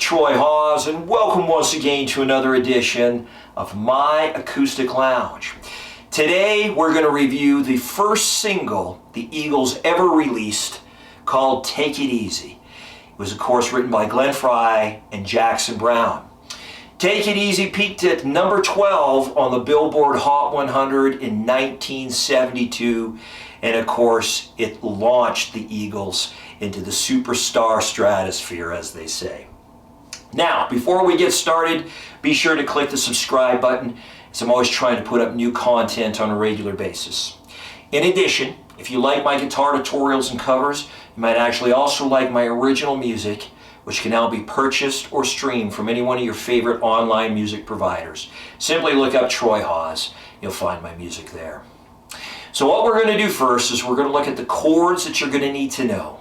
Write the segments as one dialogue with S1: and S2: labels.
S1: Troy Hawes, and welcome once again to another edition of My Acoustic Lounge. Today we're going to review the first single the Eagles ever released, called Take It Easy. It was of course written by Glenn Frey and Jackson Browne. Take It Easy peaked at number 12 on the Billboard Hot 100 in 1972, and of course it launched the Eagles into the superstar stratosphere, as they say. Now, before we get started, be sure to click the subscribe button, as I'm always trying to put up new content on a regular basis. In addition, if you like my guitar tutorials and covers, you might actually also like my original music, which can now be purchased or streamed from any one of your favorite online music providers. Simply look up Troy Hawes. You'll find my music there. So what we're going to do first is we're going to look at the chords that you're going to need to know.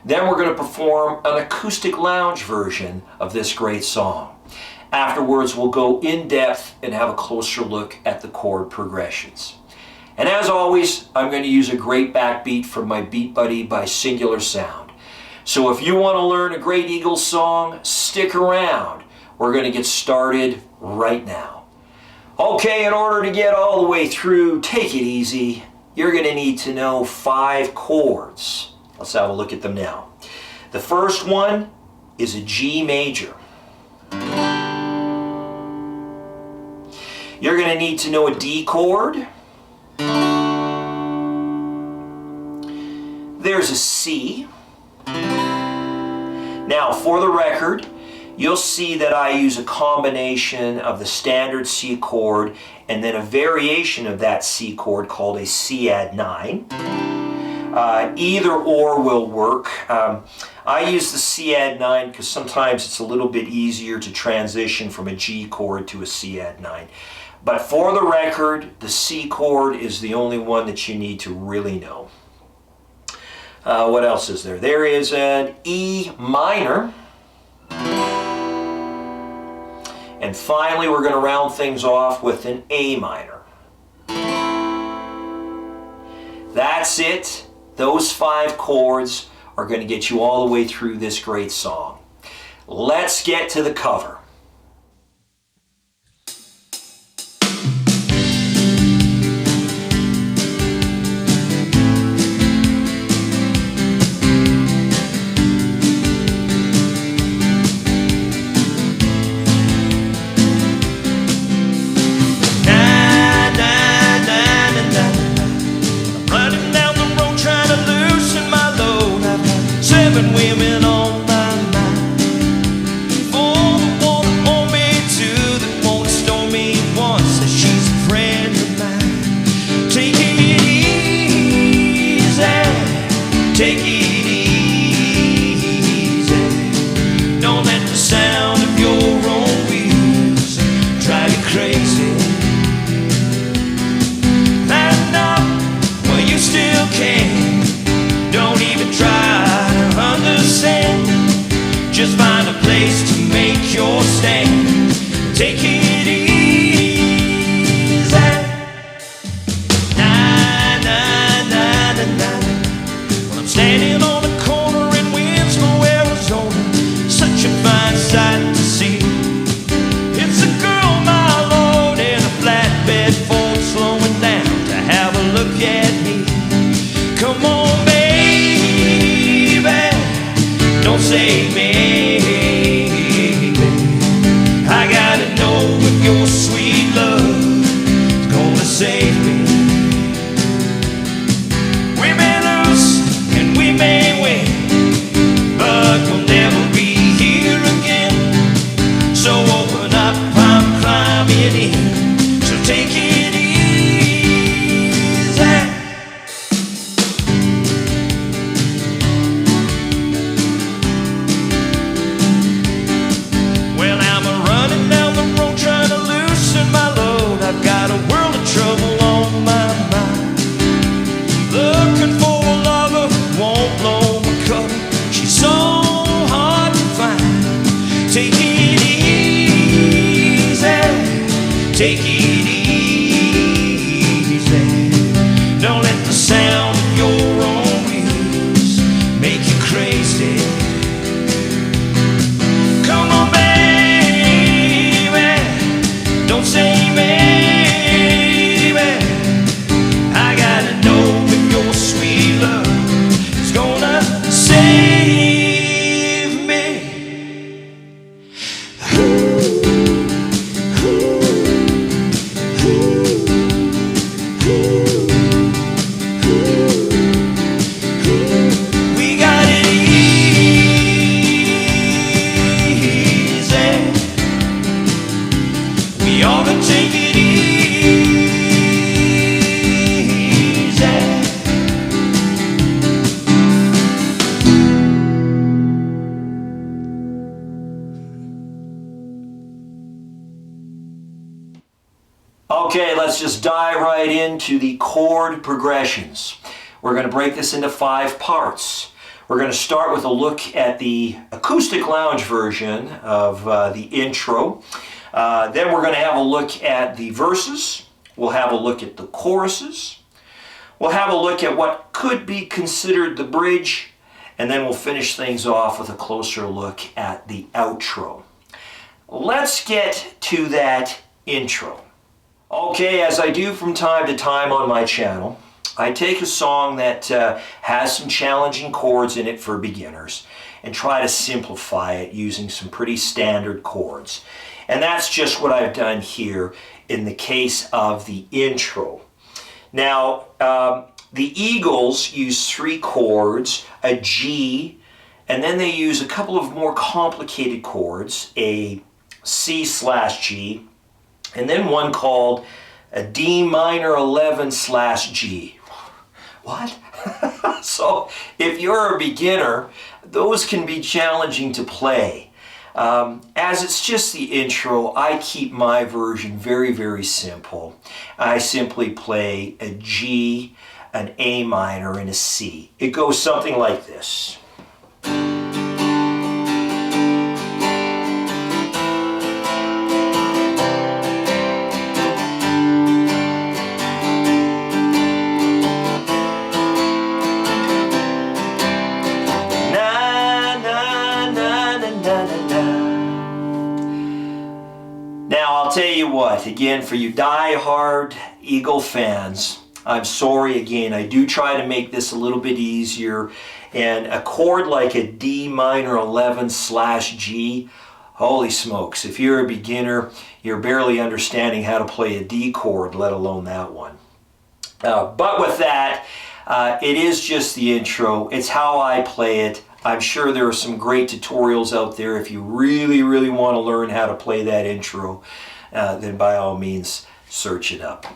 S1: Then we're going to perform an acoustic lounge version of this great song. Afterwards, we'll go in depth and have a closer look at the chord progressions. And as always, I'm going to use a great backbeat from my Beat Buddy by Singular Sound. So if you want to learn a great Eagles song, stick around. We're going to get started right now. Okay, in order to get all the way through Take It Easy, you're going to need to know 5 chords. Let's have a look at them now. The first one is a G major. You're going to need to know a D chord. There's a C. Now, for the record, you'll see that I use a combination of the standard C chord and then a variation of that C chord called a C add 9. Either or will work. I use the C add 9 because sometimes it's a little bit easier to transition from a G chord to a C add 9. But for the record, the C chord is the only one that you need to really know. What else is there? There is an E minor. And finally, we're going to round things off with an A minor. That's it. Those 5 chords are going to get you all the way through this great song. Let's get to the cover.
S2: Women on my mind, for the one that want me to, that won't stone me once, says she's a friend of mine. Take it easy, take it easy. Don't let the sound of your own wheels drive you crazy. Stand up while you still can. Don't even try. Just find a place to make your stand. Take it easy. Na, na, na, na, na. Well, I'm standing on a corner in Winslow, Arizona. Such a fine sight to see. It's a girl, my lord, in a flatbed Ford, slowing down to have a look at me. Come on, baby, don't save me. I gotta know if your sweet love is gonna save me. We may lose and we may win, but we'll never be here again. So open up, I'm climbing in. So take it easy. I've got a world of trouble on my mind. Looking for a lover who won't blow my cover. She's so hard to find. Take it easy. Take it easy. Don't let the sound of your own wheels make you crazy. Come on, baby.
S1: Okay, let's just dive right into the chord progressions. We're going to break this into 5 parts. We're going to start with a look at the acoustic lounge version of the intro. Then we're going to have a look at the verses. We'll have a look at the choruses. We'll have a look at what could be considered the bridge. And then we'll finish things off with a closer look at the outro. Let's get to that intro. Okay, as I do from time to time on my channel, I take a song that has some challenging chords in it for beginners and try to simplify it using some pretty standard chords. And that's just what I've done here in the case of the intro. Now, the Eagles use 3 chords, a G, and then they use a couple of more complicated chords, a C/G, and then one called a D minor 11/G. What? So if you're a beginner, those can be challenging to play. As it's just the intro, I keep my version very, very simple. I simply play a G, an A minor, and a C. It goes something like this. I'll tell you what, again, for you die-hard Eagle fans, I'm sorry again, I do try to make this a little bit easier, and a chord like a D minor 11/G, holy smokes, if you're a beginner, you're barely understanding how to play a D chord, let alone that one. But with that, it is just the intro, it's how I play it. I'm sure there are some great tutorials out there if you really, really want to learn how to play that intro. Then by all means, search it up.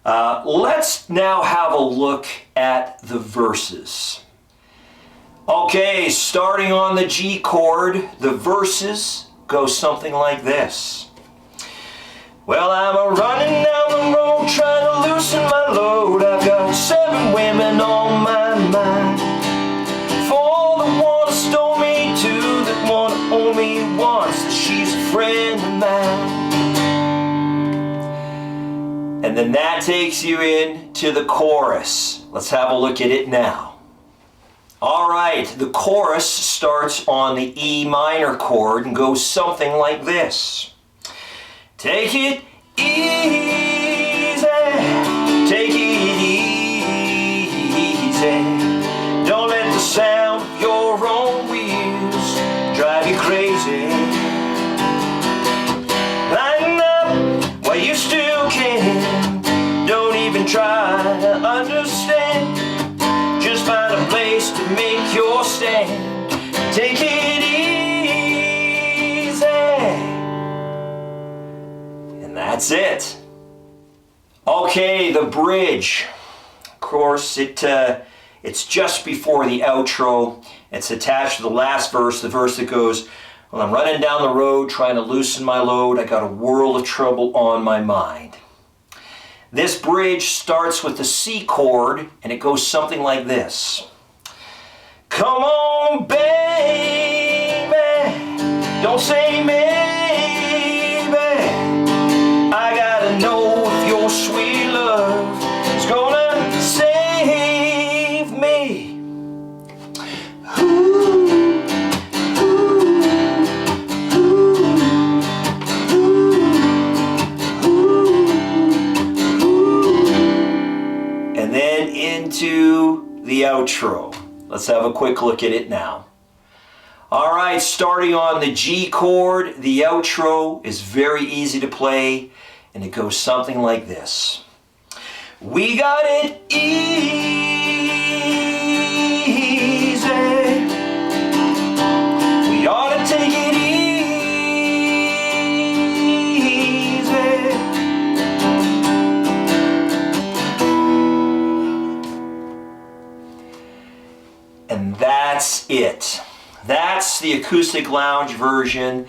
S1: Let's now have a look at the verses. Okay, starting on the G chord, the verses go something like this. Well, I'm a-running down the road trying to loosen my load. I've got 7 women on my mind. 4 that want to stole me, 2 that want to own me, 1 says she's a friend of mine. And then that takes you into the chorus. Let's have a look at it now. All right, the chorus starts on the E minor chord and goes something like this. Take it easy, take it easy. Don't let the sound of your own wheels drive you crazy. Lighten up while you still can. Don't even try to understand. Just find a place to make your stand. Take it easy. And that's it. Okay, the bridge. Of course, it's just before the outro. It's attached to the last verse, the verse that goes, well, I'm running down the road trying to loosen my load. I got a world of trouble on my mind. This bridge starts with the C chord, and it goes something like this. Come on, baby, don't say maybe. I gotta know if your sweet love is gonna save me. Ooh. And then into the outro. Let's have a quick look at it now. All right, starting on the G chord, the outro is very easy to play, and it goes something like this. We got it easy. We ought to take it easy. And that's it. That's the acoustic lounge version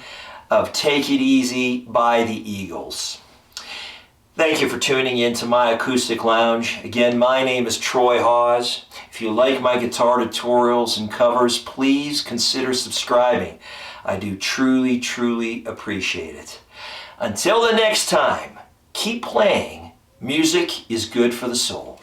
S1: of Take It Easy by the Eagles. Thank you for tuning in to my acoustic lounge. Again, my name is Troy Hawes. If you like my guitar tutorials and covers, please consider subscribing. I do truly, truly appreciate it. Until the next time, keep playing. Music is good for the soul.